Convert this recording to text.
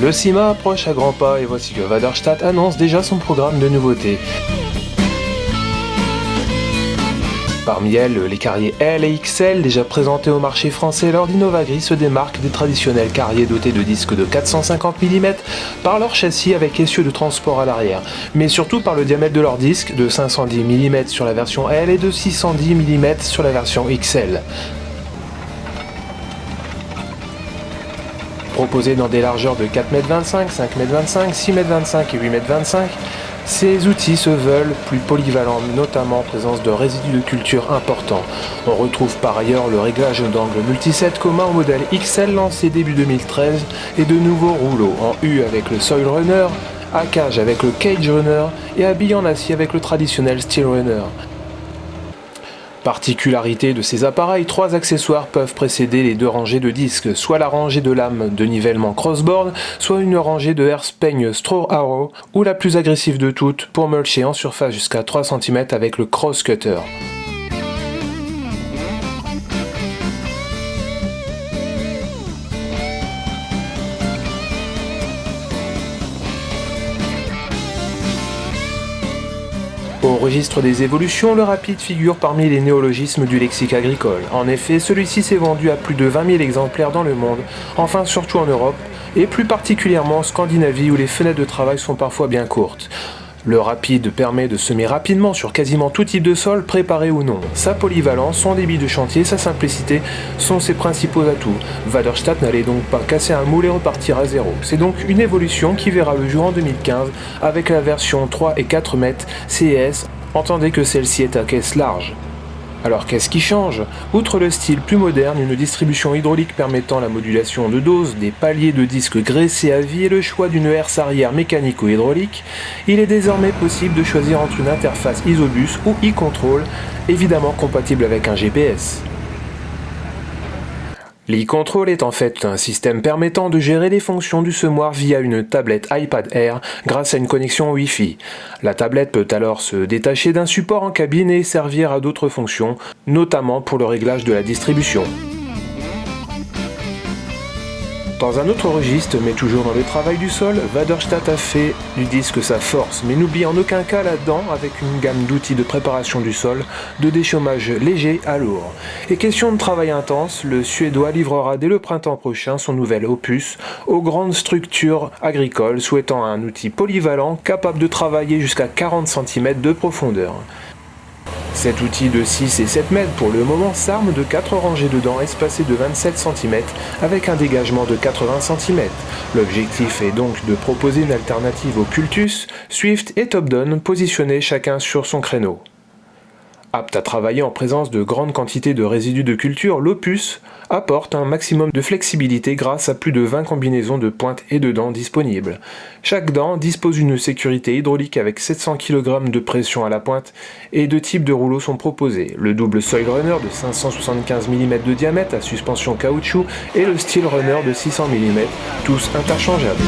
Le CIMA approche à grands pas et voici que Waderstadt annonce déjà son programme de nouveautés. Parmi elles, les carriers L et XL, déjà présentés au marché français lors d'Innovagri, se démarquent des traditionnels carriers dotés de disques de 450 mm par leur châssis avec essieu de transport à l'arrière, mais surtout par le diamètre de leur disque de 510 mm sur la version L et de 610 mm sur la version XL. Proposés dans des largeurs de 4,25 m, 5,25 m, 6,25 m et 8,25 m, ces outils se veulent plus polyvalents, notamment en présence de résidus de culture importants. On retrouve par ailleurs le réglage d'angle multiset commun au modèle XL lancé début 2013 et de nouveaux rouleaux en U avec le Soil Runner, à cage avec le Cage Runner et habillé en acier avec le traditionnel Steel Runner. Particularité de ces appareils, 3 accessoires peuvent précéder les 2 rangées de disques, soit la rangée de lames de nivellement crossboard, soit une rangée de herse peigne straw arrow, ou la plus agressive de toutes pour mulcher en surface jusqu'à 3 cm avec le cross cutter. Au registre des évolutions, le rapide figure parmi les néologismes du lexique agricole. En effet, celui-ci s'est vendu à plus de 20 000 exemplaires dans le monde, enfin surtout en Europe, et plus particulièrement en Scandinavie où les fenêtres de travail sont parfois bien courtes. Le rapide permet de semer rapidement sur quasiment tout type de sol, préparé ou non. Sa polyvalence, son débit de chantier, sa simplicité sont ses principaux atouts. Waderstadt n'allait donc pas casser un moule et repartir à zéro. C'est donc une évolution qui verra le jour en 2015 avec la version 3 et 4 mètres CES. Entendez que celle-ci est à caisse large. Alors qu'est-ce qui change? Outre le style plus moderne, une distribution hydraulique permettant la modulation de dose, des paliers de disques graissés à vie et le choix d'une herse arrière mécanico-hydraulique, il est désormais possible de choisir entre une interface Isobus ou e-control, évidemment compatible avec un GPS. L'e-Control est en fait un système permettant de gérer les fonctions du semoir via une tablette iPad Air grâce à une connexion Wi-Fi. La tablette peut alors se détacher d'un support en cabine et servir à d'autres fonctions, notamment pour le réglage de la distribution. Dans un autre registre, mais toujours dans le travail du sol, Waderstadt a fait du disque sa force, mais n'oublie en aucun cas là-dedans avec une gamme d'outils de préparation du sol, de déchômage léger à lourd. Et question de travail intense, le Suédois livrera dès le printemps prochain son nouvel opus aux grandes structures agricoles souhaitant un outil polyvalent capable de travailler jusqu'à 40 cm de profondeur. Cet outil de 6 et 7 mètres pour le moment s'arme de 4 rangées de dents espacées de 27 cm avec un dégagement de 80 cm. L'objectif est donc de proposer une alternative aux Cultus, Swift et Topdon positionnés chacun sur son créneau. Apte à travailler en présence de grandes quantités de résidus de culture, l'Opus apporte un maximum de flexibilité grâce à plus de 20 combinaisons de pointes et de dents disponibles. Chaque dent dispose d'une sécurité hydraulique avec 700 kg de pression à la pointe et 2 types de rouleaux sont proposés. Le double Soil Runner de 575 mm de diamètre à suspension caoutchouc et le Steel Runner de 600 mm, tous interchangeables.